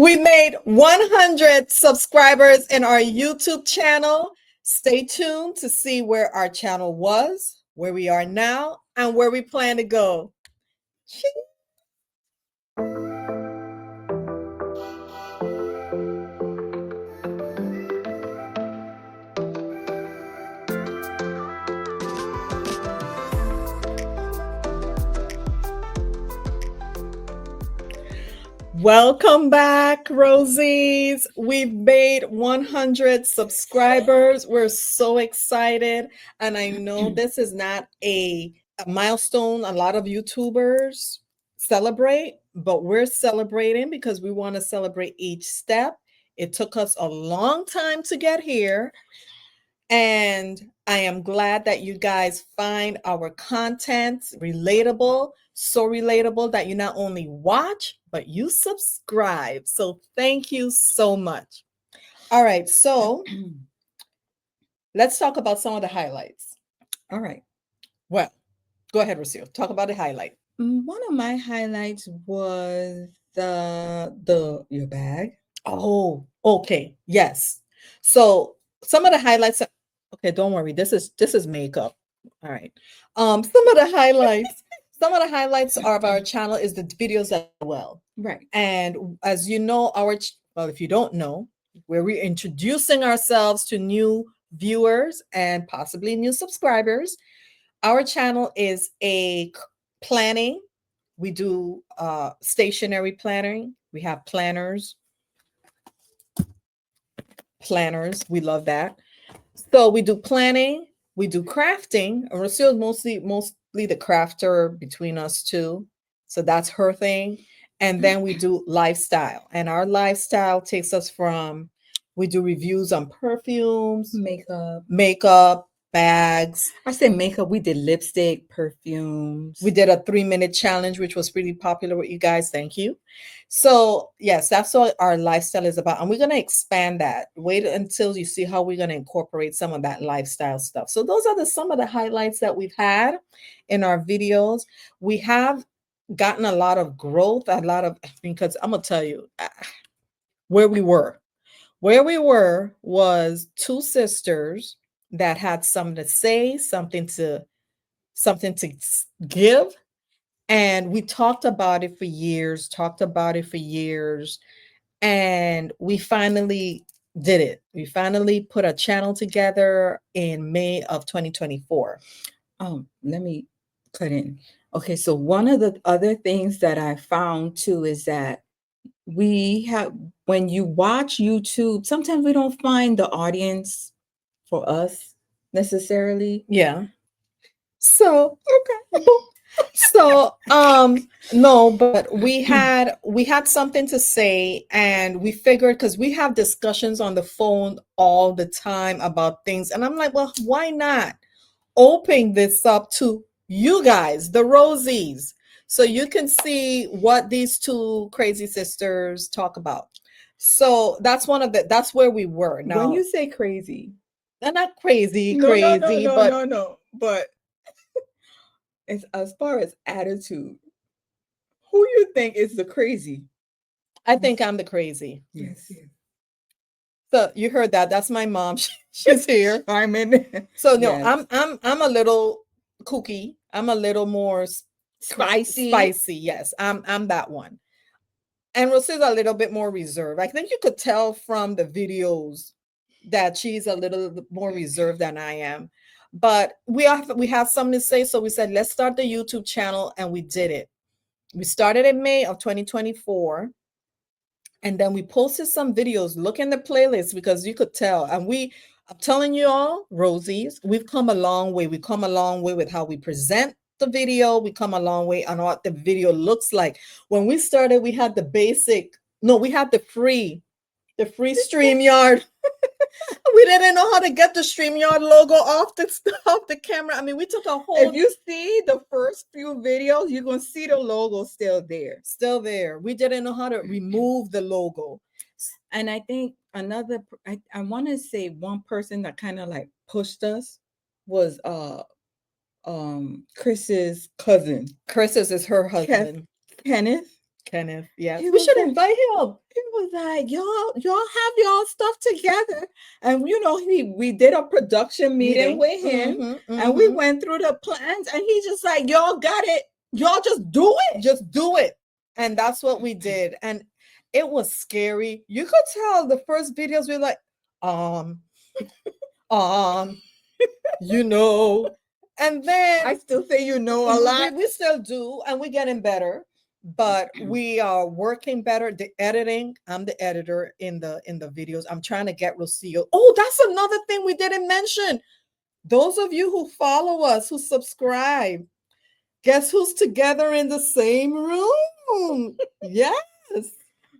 We made 100 subscribers in our YouTube channel. Stay tuned to see where our channel was, where we are now, and where we plan to go. Welcome back, Rosies. We've made 100 subscribers. We're so excited. And I know this is not a milestone a lot of YouTubers celebrate, but we're celebrating because we want to celebrate each step. It took us a long time to get here. And I am glad that you guys find our content relatable, so relatable that you not only watch, but you subscribe. So thank you so much. All right, so let's talk about some of the highlights. All right. Well, go ahead, Rocio. Talk about the highlight. One of my highlights was your bag. Oh, okay. Yes. So some of the highlights. Okay, don't worry. This is makeup. All right. Some of the highlights. Some of the highlights of our channel is the videos as well. Right. And as you know, well, if you don't know, we're reintroducing ourselves to new viewers and possibly new subscribers. Our channel is a planning. We do stationary planning. We have planners. We love that. So we do planning, we do crafting, and Rocio is mostly the crafter between us two. So that's her thing. And then we do lifestyle. And our lifestyle takes us from we do reviews on perfumes, makeup, bags. I said makeup. We did lipstick, perfumes. We did a 3-minute challenge, which was pretty popular with you guys. Thank you. So yes, that's what our lifestyle is about. And we're going to expand that. Wait until you see how we're going to incorporate some of that lifestyle stuff. So those are some of the highlights that we've had in our videos. We have gotten a lot of growth, because I'm going to tell you where we were. Where we were was two sisters that had something to say, something to give. And we talked about it for years, and we finally did it. We finally put a channel together in May of 2024. Let me cut in. Okay, so one of the other things that I found too is that when you watch YouTube, sometimes we don't find the audience for us necessarily. Yeah. So, okay. So no, but we had something to say, and we figured, because we have discussions on the phone all the time about things, and I'm like, well, why not open this up to you guys, the Rosies, so you can see what these two crazy sisters talk about. So that's where we were. Now, when you say crazy, they're not crazy, no, but as far as attitude, who you think is the crazy? I think I'm the crazy. Yes. So you heard that. That's my mom. She's here. I'm in. So no, yes. I'm a little kooky. I'm a little more spicy. Yes, I'm that one. And Rosie's a little bit more reserved. I think you could tell from the videos that she's a little more reserved than I am. But we have something to say, so we said let's start the YouTube channel, and we did it. We started in May of 2024, and then we posted some videos. Look in the playlist, because you could tell. And I'm telling you all, Rosies, we've come a long way. We've come a long way with how we present the video. We come a long way on what the video looks like. When we started, we had we had the free StreamYard. We didn't know how to get the StreamYard logo off the camera. I mean, we took a whole... If you see the first few videos, you're going to see the logo still there. Still there. We didn't know how to remove the logo. And I think I want to say one person that kind of like pushed us was Chris's cousin. Chris's is her husband. Kenneth. Kenneth, yes. He We was should like, invite him. he was like, y'all have y'all stuff together. And we did a production meeting Meeting. with him, Mm-hmm, and we mm-hmm. went through the plans, and he's just like, y'all got it. Y'all just do it. Just do it. And that's what we did. And it was scary. You could tell the first videos we were like, um, um, you know. And then I still say a lot. we still do, and we're getting better, but we are working better. The editing, I'm the editor in the videos. I'm trying to get Rocio. Oh, that's another thing we didn't mention. Those of you who follow us, who subscribe, guess who's together in the same room? Yes.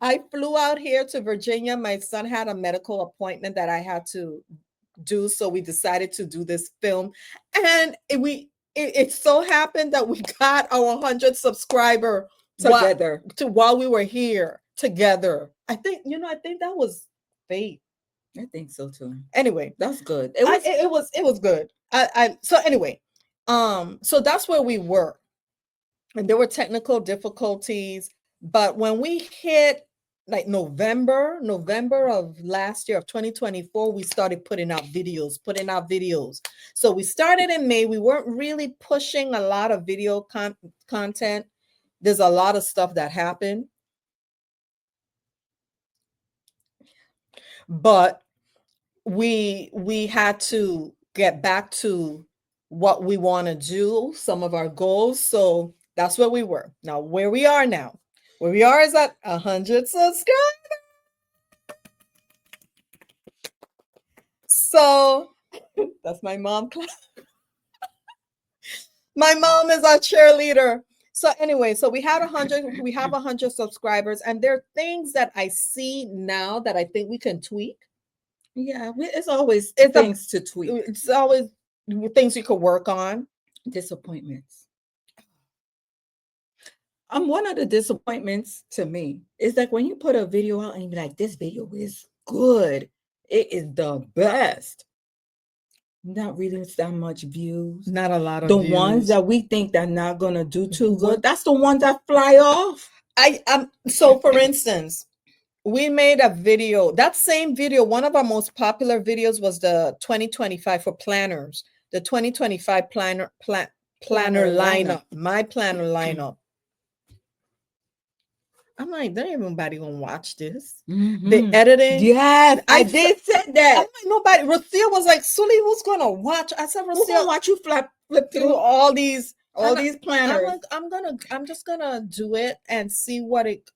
I flew out here to Virginia. My son had a medical appointment that I had to do, so we decided to do this film. And it so happened that we got our 100 subscriber Together. while we were here together. I think that was fate. I think so too. Anyway, That's good. it was good. I so anyway, so that's where we were, and there were technical difficulties, but when we hit like November of last year of 2024, we started putting out videos. So we started in May. We weren't really pushing a lot of video content. There's a lot of stuff that happened, but we had to get back to what we want to do, some of our goals. So that's where we were. Now where we are now, where we are is at 100 subscribers. So that's my mom. My mom is our cheerleader. So anyway, so we have 100 subscribers, and there are things that I see now that I think we can tweak. Yeah, it's always It's things to tweak. It's always things you could work on. Disappointments. One of the disappointments to me is like when you put a video out and you be like, this video is good. It is the best. Not really that much views. Not a lot of The views. ones that we think they're not gonna do too good, that's the ones that fly off. So for instance, we made a video. That same video, one of our most popular videos was the 2025 for planners, the 2025 planner lineup, my planner lineup. I'm like, there ain't nobody gonna watch this. The editing. Yes, I did say that. I'm like, nobody. Rocio was like, Sully, who's gonna watch? I said, Who's gonna Rocio, watch you flip through all these planners. I'm just gonna do it and see what it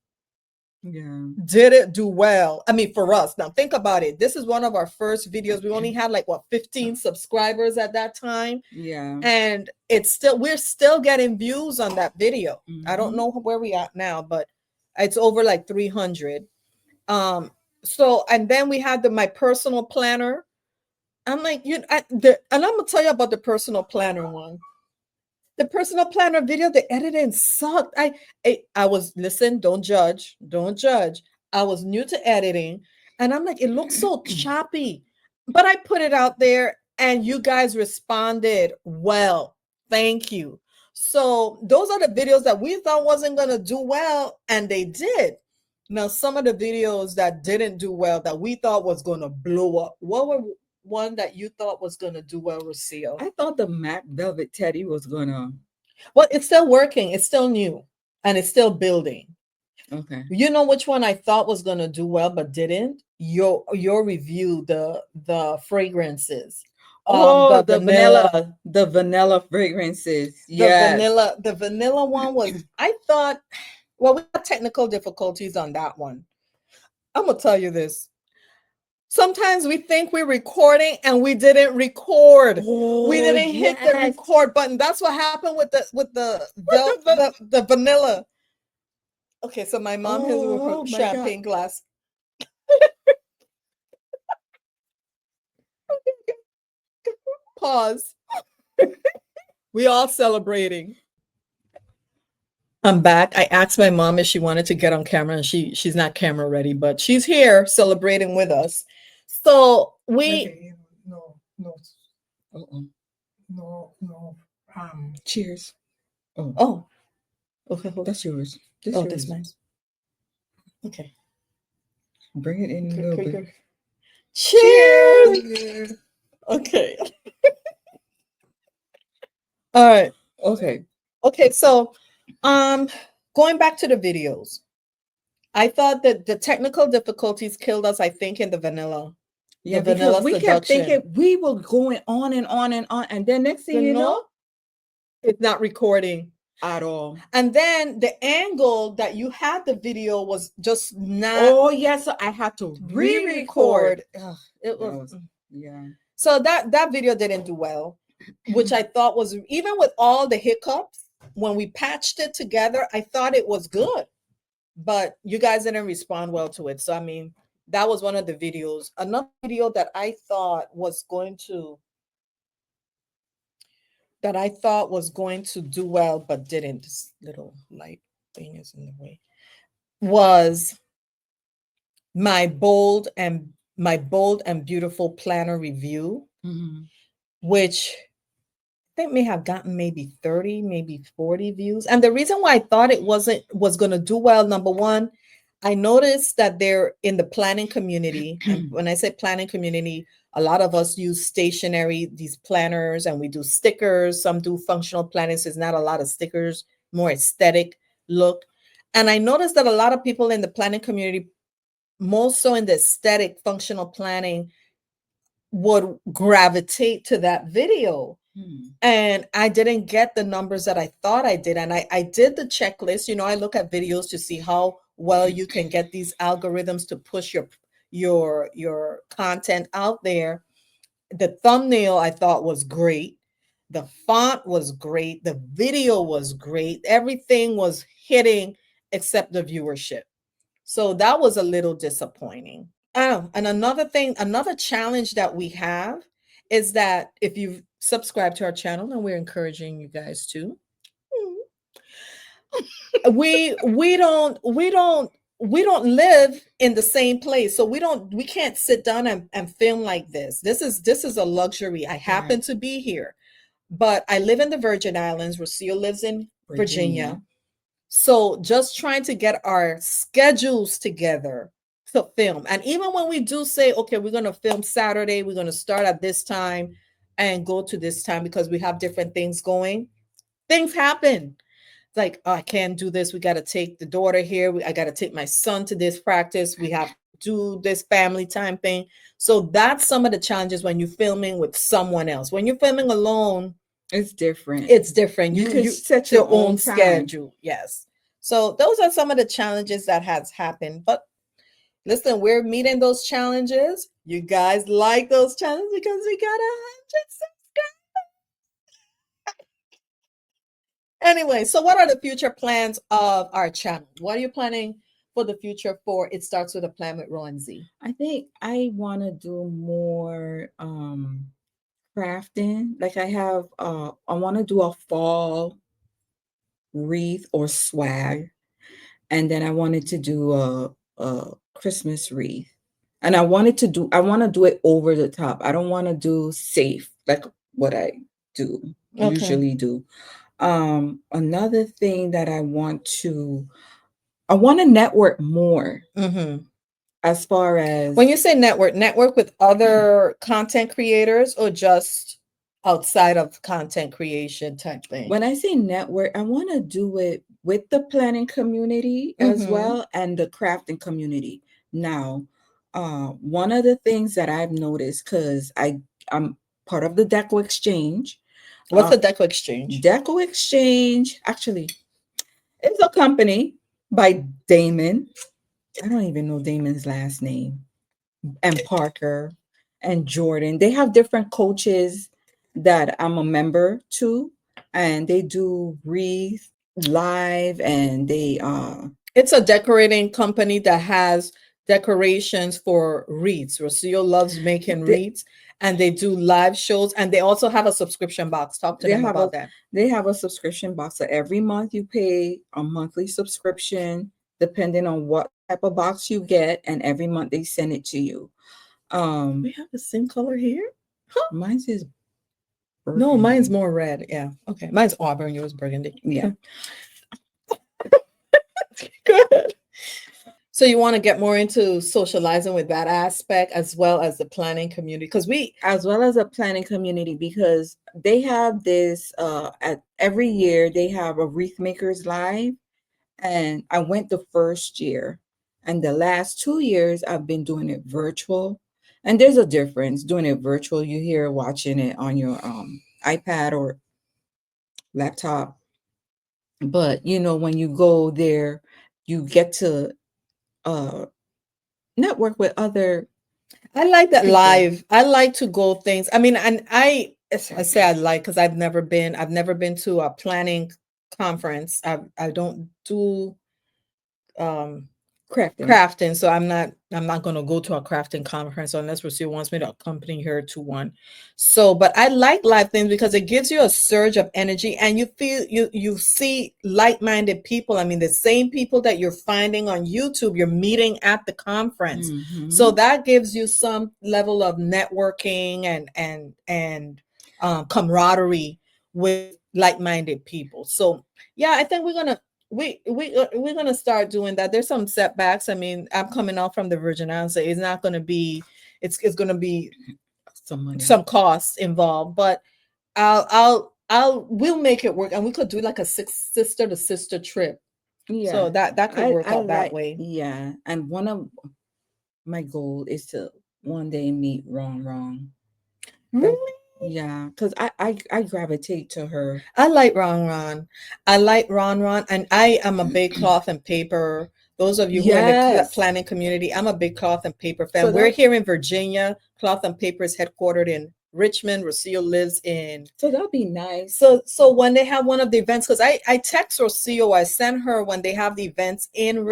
did it do well. I mean, for us, now think about it. This is one of our first videos. We only had like 15 subscribers at that time. Yeah. And we're still getting views on that video. I don't know where we are now, but it's over like 300. So, and then we had my personal planner. I'm like, and I'm gonna tell you about the personal planner one. The personal planner video, the editing sucked. I was, listen, don't judge. I was new to editing, and I'm like, it looks so choppy. But I put it out there, and you guys responded well. Thank you. So those are the videos that we thought wasn't gonna do well, and they did. Now, some of the videos that didn't do well that we thought was gonna blow up. What were one that you thought was gonna do well, Rocio? I thought the Mac Velvet Teddy was gonna. Well, it's still working. It's still new, and it's still building. Okay. You know which one I thought was gonna do well but didn't? Your review, the fragrances. Oh, the vanilla fragrances. Yeah. The vanilla one was. I thought. Well, we had technical difficulties on that one. I'm gonna tell you this. Sometimes we think we're recording and we didn't record. We didn't hit the record button. That's what happened with the vanilla. Okay, so my mom has a champagne glass. Pause. We all celebrating. I'm back. I asked my mom if she wanted to get on camera, and she's not camera ready, but she's here celebrating with us. So no. Cheers. Oh. Okay, that's yours. This Oh, this yours. mine. Okay. Bring it in a little bit. Quicker. Cheers. Cheers. Okay. All right. Okay. Okay. So, um, going back to the videos, I thought that the technical difficulties killed us. I think in the Yeah, because vanilla we kept thinking seduction. we were going on and on and on, and then next thing You you know, know, it's not recording. at all. And then the angle that you had the video was just not Oh yes, so I had to re-record. re-record. Ugh, it That was was yeah. so that video didn't do well, which I thought was even with all the hiccups when we patched it together, I thought it was good, but you guys didn't respond well to it. So I mean, that was one of the videos. Another video that I thought was going to do well but didn't. This little light thing is in the way. Was my bold and beautiful planner review, Mhm. which I think may have gotten maybe 30, maybe 40 views. And the reason why I thought it was going to do well, number one, I noticed that they're in the planning community. And when I say planning community, a lot of us use stationery, these planners, and we do stickers. Some do functional planning. So it's not a lot of stickers, more aesthetic look. And I noticed that a lot of people in the planning community, more so in the aesthetic functional planning, would gravitate to that video. Hmm. And I didn't get the numbers that I thought I did. And I did the checklist. You know, I look at videos to see how well you can get these algorithms to push your content out there. The thumbnail I thought was great. The font was great. The video was great. Everything was hitting except the viewership. So that was a little disappointing. Oh, and another thing, another challenge that we have is that if you've subscribed to our channel, and we're encouraging you guys to, we don't live in the same place. So we can't sit down and film like this. This is a luxury. I happen Right. to be here, but I live in the Virgin Islands. Rocio lives in Virginia. So just trying to get our schedules together to film. And even when we do say, okay, we're going to film Saturday, we're going to start at this time and go to this time because we have different things going, things happen. It's like, oh, I can't do this. We got to take the daughter here. I got to take my son to this practice. We have to do this family time thing. So that's some of the challenges when you're filming with someone else. When you're filming alone, It's different. it's different. You can You set your your own own time. schedule. Yes. So those are some of the challenges that has happened. But listen, we're meeting those challenges. You guys like those challenges because we got 100 subscribers. Anyway, so what are the future plans of our channel? What are you planning for the future for It Starts with a Plan with roandzee? I think I want to do more crafting. Like I want to do a fall wreath or swag, and then I wanted to do a Christmas wreath. And I want to do it over the top. I don't want to do safe like what I do Okay. usually do. Another thing that I want to network more Mm-hmm. as far as When you say network with other content creators or just outside of content creation type thing? when I say network, I want to do it with the planning community as Mm-hmm. well and the crafting community. Now, one of the things that I've noticed, because I'm part of the Deco Exchange. What's Uh, the Deco Exchange? Deco Exchange actually is a company by Damon. I don't even know Damon's last name. And Parker and Jordan. They have different coaches that I'm a member to, and they do wreath live, and It's a decorating company that has decorations for wreaths. Rocio loves making they wreaths and they do live shows and they also have a subscription box. Talk to they them have a about that. they have a subscription box. So every month you pay a monthly subscription, depending on what type of box you get, and every month they send it to you. We have the same color here? Huh? Mine is No, mine's burgundy. more red. Yeah. Okay. Mine's auburn, yours burgundy. Yeah. Okay. So you want to get more into socializing with that aspect as well as the planning community because we as well as a planning community, because they have this at every year they have a wreath makers live, and I went the first year, and the last 2 years I've been doing it virtual. And there's a difference doing it virtual. You hear watching it on your iPad or laptop, but when you go there, you get to uh network with other I like that people. live. I like to go things. I mean, and I say I like because I've never been to a planning conference. I don't do um Crafting. crafting, so I'm not going to go to a crafting conference unless Rocio wants me to accompany her to one. So, but I like live things because it gives you a surge of energy and you feel you see like-minded people. I mean, the same people that you're finding on YouTube, you're meeting at the conference. So Hmm. that gives you some level of networking and camaraderie with like-minded people. So, yeah, I think we're gonna start doing that. There's some setbacks. I mean, I'm coming out from the Virgin Islands, so it's not gonna be. It's gonna be Some money. some costs involved, but we'll make it work, and we could do like a sister to sister trip. So Yeah, that could work I out that like, way. yeah, and one of my goal is to one day meet Wrong. That Really? Yeah, because I gravitate to her. I like Ron Ron. I like Ron Ron, and I am a big cloth and paper. Those of you who are in the Yes. planning community, I'm a big cloth and paper So fan. We're that here in Virginia. Cloth and paper is headquartered in Richmond. Rocio lives in. so that'd be nice. So when they have one of the events, because I text Rocio, I send her when they have the events in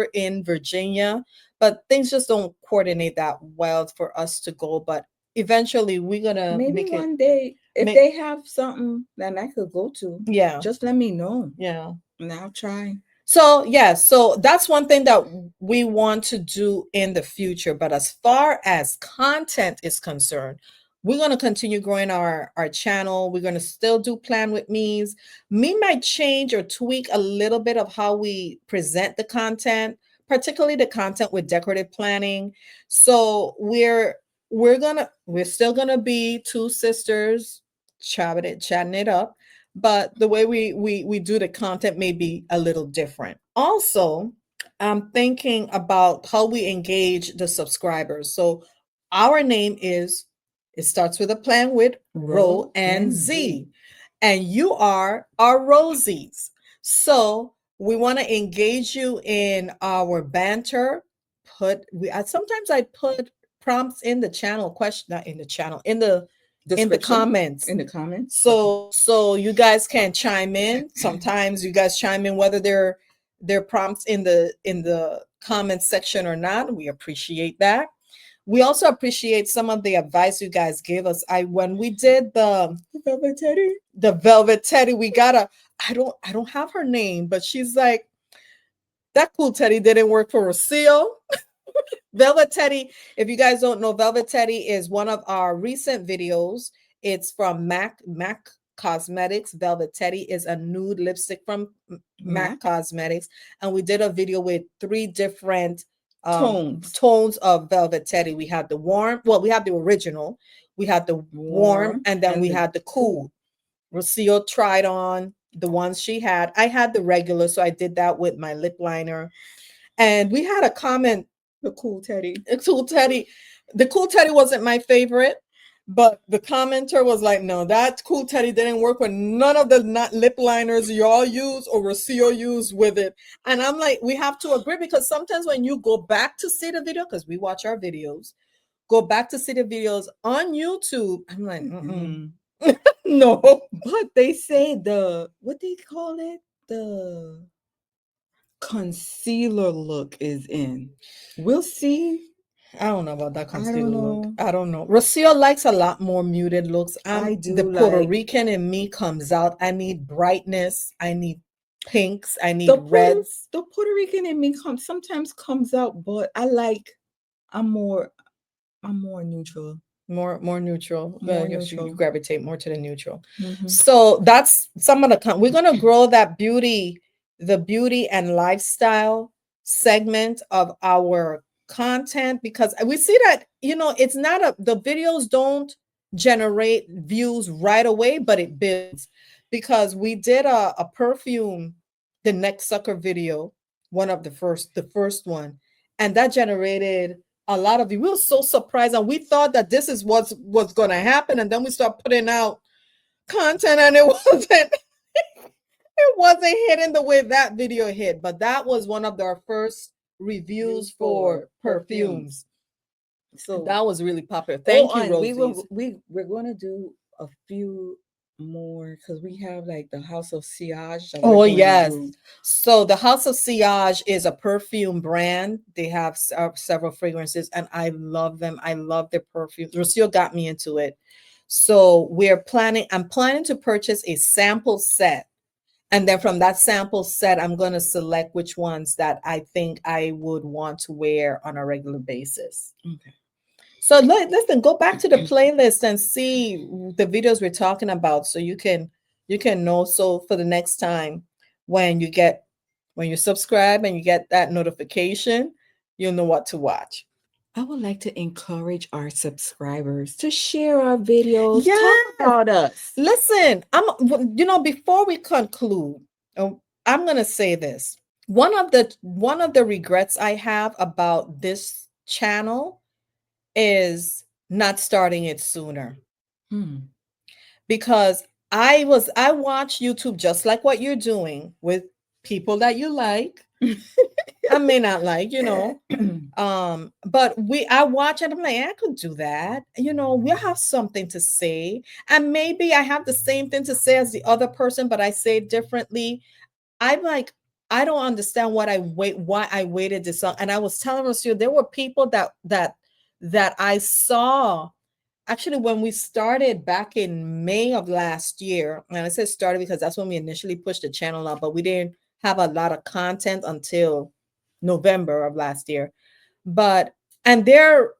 Virginia, but things just don't coordinate that well for us to go. But eventually, we're gonna Maybe make it. one day, if Make they have something that I could go to, yeah, just let me know, yeah. and I'll try. So, yeah, so that's one thing that we want to do in the future. But as far as content is concerned, we're going to continue growing our channel. We're going to still do Plan with Me's. Me might change or tweak a little bit of how we present the content, particularly the content with decorative planning. So we're still gonna be two sisters chatting it up, but the way we do the content may be a little different. Also, I'm thinking about how we engage the subscribers. So our name is, it starts with a plan with Row Ro and and Z. Z, and you are our Rosies. So we want to engage you in our banter. Sometimes I put prompts in the channel question, not in the channel, in the Description comments. in the comments. Okay. So you guys can chime in. Sometimes you guys chime in whether they're prompts in the comment section or not. We appreciate that. We also appreciate some of the advice you guys gave us. I When we did Velvet Teddy. the Velvet Teddy, we got a I don't have her name, but she's like, that cool Teddy didn't work for Rocio. Velvet Teddy, if you guys don't know, Velvet Teddy is one of our recent videos. It's from Mac Cosmetics. Velvet Teddy is a nude lipstick from Mac Mac Cosmetics, and we did a video with three different tones. tones of Velvet Teddy. We had the warm, well, we had the original, we had the warm, Warm and then and we the had the cool. cool. Rocio tried on the ones she had. I had the regular, so I did that with my lip liner. And we had a comment. The cool Teddy. The cool Teddy, the cool Teddy wasn't my favorite, but the commenter was like, "No, that cool Teddy didn't work with none of the not lip liners y'all use or Rocio used with it." And I'm like, we have to agree because sometimes when you go back to see the video, because we watch our videos, go back to see the videos on YouTube, I'm like, Mm-mm. no, But they say the what they call it, the concealer look is in. We'll see. I don't know about that I don't concealer look. know. I don't know. Rocio likes a lot more muted looks. I The do Puerto like Rican in me comes out. I need brightness. I need pinks. I need the Puerto reds. the Puerto Rican in me sometimes comes out, but I'm more I'm more neutral. More neutral. More I guess you neutral. gravitate more to the neutral. Hmm. So that's some of the we're gonna grow that beauty, the beauty and lifestyle segment of our content, because we see that, it's not the videos don't generate views right away, but it builds. Because we did a perfume, the neck sucker video, one of the first one, and that generated a lot of views. We were so surprised, and we thought that this is what's going to happen, and then we start putting out content, and it wasn't hitting the way that video hit. But that was one of our first reviews for perfumes. So That was really popular. Thank you, and Rosie. we're gonna do a few more because we have like the House of Siage that we're Oh, going to yes. do. So the House of Siage is a perfume brand. They have several fragrances, and I love them. I love their perfume. Rocio got me into it. So I'm planning to purchase a sample set. And then from that sample set, I'm going to select which ones that I think I would want to wear on a regular basis. Okay. So listen, go back to the playlist and see the videos we're talking about, so you can know. So for the next time, when you subscribe and you get that notification, you'll know what to watch. I would like to encourage our subscribers to share our videos, talk Yes. about us. Listen, before we conclude, I'm gonna say this. One of the regrets I have about this channel is not starting it sooner, Hmm. because I watch YouTube just like what you're doing with people that you like. I may not like, but I watch it, I'm like, I could do that. We'll have something to say. And maybe I have the same thing to say as the other person, but I say it differently. I'm like, I don't understand why I waited this long. And I was telling Rocio, there were people that I saw. Actually, when we started back in May of last year, and I said started because that's when we initially pushed the channel up, but we didn't have a lot of content until November of last year. But and they're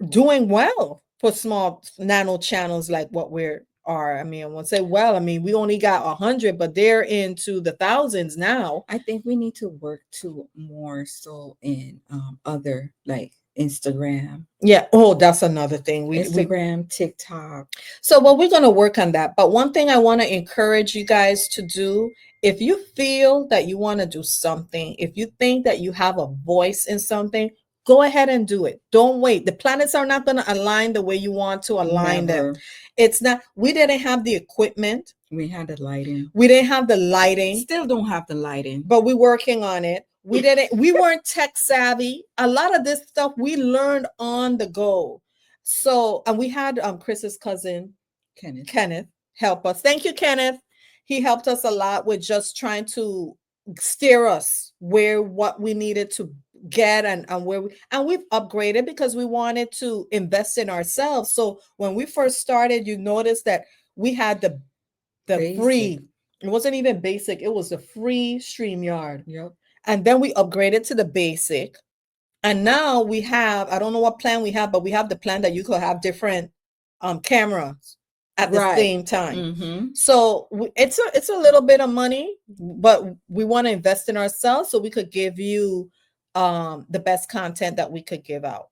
doing well for small nano channels like what we're are. I mean, I won't say well. I mean, we only got 100, but they're into the thousands now. I think we need to work to more so in other like Instagram. Yeah. Oh, that's another thing. Instagram, TikTok. So, well, we're going to work on that. But one thing I want to encourage you guys to do, if you feel that you want to do something, if you think that you have a voice in something, go ahead and do it. Don't wait. The planets are not going to align the way you want to align them. It's not, we didn't have the equipment. We had the lighting. We didn't have the lighting. Still don't have the lighting. But we're working on it. We weren't tech savvy. A lot of this stuff we learned on the go. So, and we had Chris's cousin, Kenneth, help us. Thank you, Kenneth. He helped us a lot with just trying to steer us what we needed to get, and we've upgraded because we wanted to invest in ourselves. So when we first started, you noticed that we had the free. It wasn't even basic. It was the free StreamYard. Yep. And then we upgraded to the basic. And now we have, I don't know what plan we have, but we have the plan that you could have different cameras at the same time. Mm-hmm. So it's a little bit of money, but we want to invest in ourselves so we could give you the best content that we could give out.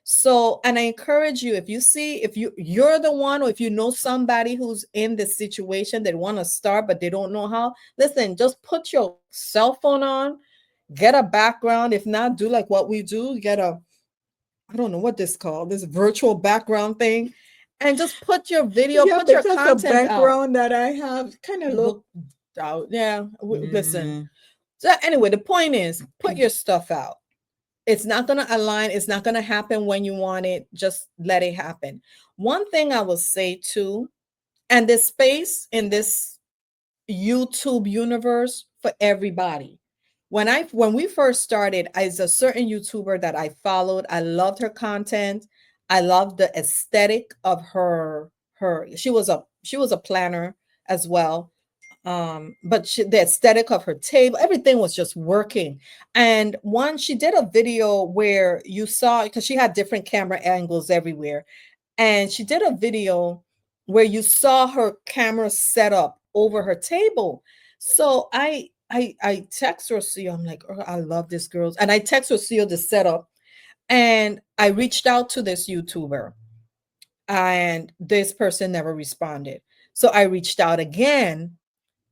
So, and I encourage you, if you're the one, or if you know somebody who's in this situation, they want to start but they don't know how, listen, just put your cell phone on, get a background. If not, do like what we do, I don't know what this called, this virtual background thing, and just put your video, put your content the background out that I have kind of look out. Yeah. Listen. So anyway, the point is, put your stuff out. It's not going to align. It's not going to happen when you want it. Just let it happen. One thing I will say too, and this space in this YouTube universe for everybody. When we first started, as a certain YouTuber that I followed, I loved her content. I loved the aesthetic of her. She was a planner as well. But the aesthetic of her table, everything was just working. And she did a video where you saw, because she had different camera angles everywhere, and she did a video where you saw her camera set up over her table. So I text Rocio. I'm like, oh, I love this girl. And I text Rocio the setup. And I reached out to this YouTuber and this person never responded. So I reached out again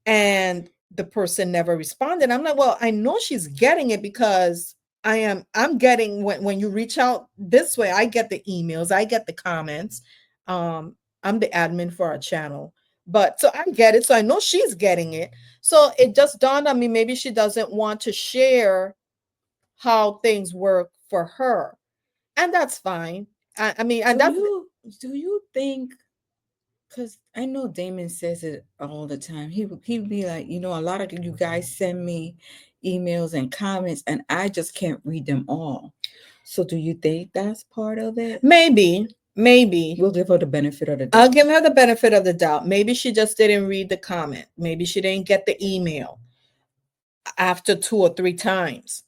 and the person never responded. I'm like, well, I know she's getting it because I'm getting when you reach out this way, I get the emails, I get the comments. I'm the admin for our channel. But so I get it. So I know she's getting it. So it just dawned on me maybe she doesn't want to share how things work for her. And that's fine. I mean, and that's Do you think, because I know Damon says it all the time. He would be like, a lot of you guys send me emails and comments, and I just can't read them all. So do you think that's part of it? maybe We'll give her the benefit of the I'll doubt. give her the benefit of the doubt. Maybe she just didn't read the comment. Maybe she didn't get the email after 2 or 3 times.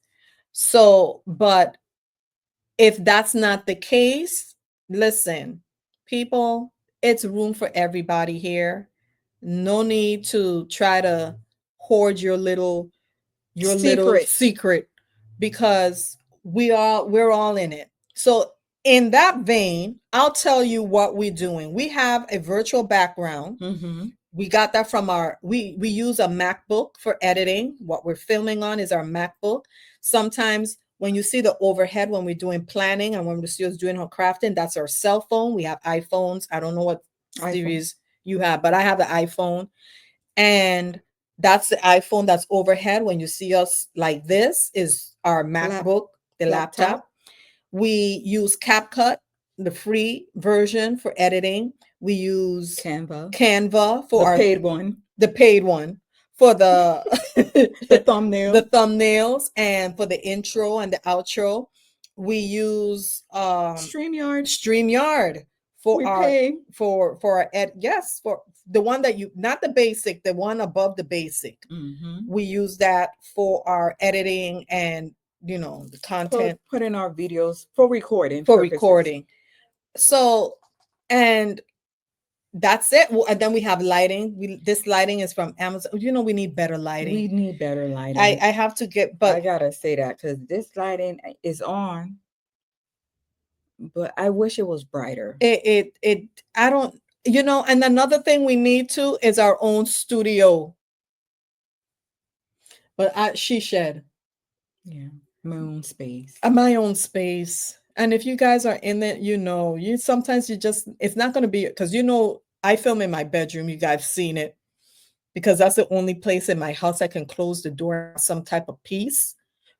So, but if that's not the case, listen, people, it's room for everybody here. No need to try to hoard your little Secret. secret because we're all in it. So in that vein, I'll tell you what we're doing. We have a virtual background. Mm-hmm. We got that from we use a MacBook for editing. What we're filming on is our MacBook. Sometimes when you see the overhead when we're doing planning and when Lucille's doing her crafting, that's our cell phone. We have iPhones. I don't know what series you have, but I have the iPhone. And that's the iPhone that's overhead. When you see us like this is our MacBook, the laptop. We use CapCut, the free version for editing. We use Canva for the paid one. The paid one for the the thumbnail. the thumbnails and for the intro and the outro. We use StreamYard for we our pay. for our yes, for the one that you not the basic, the one above the basic. Mm-hmm. We use that for our editing and the content, put in our videos for recording recording. So, and that's it. And then we have lighting. This lighting is from Amazon. We need better lighting. We need better lighting. I have to get, but I gotta say that because this lighting is on, but I wish it was brighter. I don't, and another thing we need to is our own studio. But she shed. Yeah, my own space. My own space. And if you guys are in it, you sometimes it's not going to be because I film in my bedroom. You guys seen it because that's the only place in my house I can close the door and have some type of peace.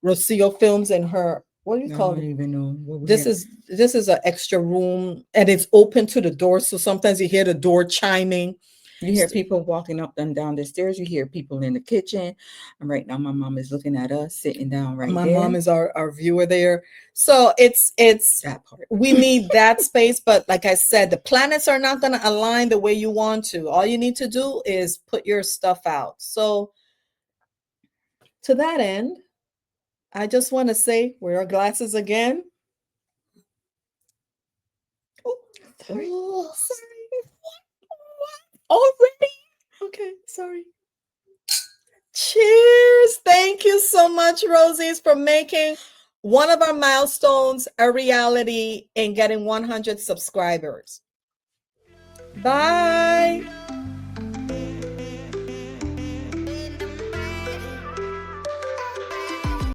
Rocio films in her. What do you call it? I don't even know. This is an extra room and it's open to the door, so sometimes you hear the door chiming. You hear people walking up and down the stairs. You hear people in the kitchen. And right now, my mom is looking at us, sitting down right My there. mom is our viewer there. So it's that part. We need that space. But like I said, the planets are not going to align the way you want to. All you need to do is put your stuff out. So to that end, I just want to say, wear our glasses again. Oh, sorry. Already? Okay, sorry. Cheers. Thank you so much, Rosies, for making one of our milestones a reality in getting 100 subscribers. Bye.